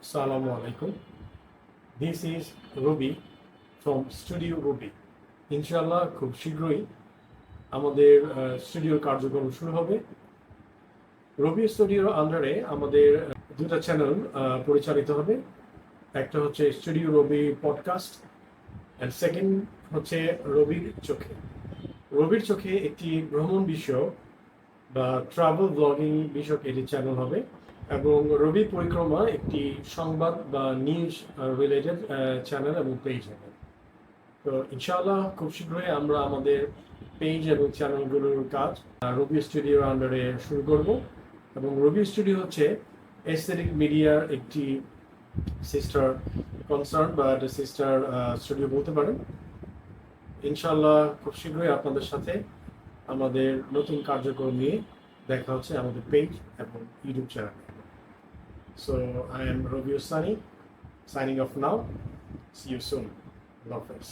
Assalamu alaikum. This is Ruby from Studio Ruby. ইনশাআল্লাহ খুব শীঘ্রই আমাদের স্টুডিওর কার্যক্রম শুরু হবে। রবি স্টুডিওর আন্ডারে আমাদের দুটো চ্যানেল পরিচালিত হবে। একটা হচ্ছে studio Robi podcast and second হচ্ছে রবির চোখে। রবির চোখে একটি ভ্রমণ বিষয়ক বা ট্রাভেল ব্লগিং বিষয়ক এটি চ্যানেল হবে এবং রবি পরিক্রমা একটি সংবাদ বা নিউজ রিলেটেড চ্যানেল এবং পেজ হবে। তো ইনশাআল্লাহ খুব শীঘ্রই আমরা আমাদের পেজ এবং চ্যানেলগুলোর কাজ রবি স্টুডিওর আন্ডারে শুরু করব এবং রবি স্টুডিও হচ্ছে এস্থেটিক মিডিয়ার একটি সিস্টার কনসার্ন বা সিস্টার স্টুডিও বলতে পারেন। ইনশাআল্লাহ খুব শীঘ্রই আপনাদের সাথে আমাদের নতুন কার্যক্রম নিয়ে দেখা হচ্ছে আমাদের পেজ এবং YouTube channel. So I am Robio Sani, signing off now. See you soon. Love face.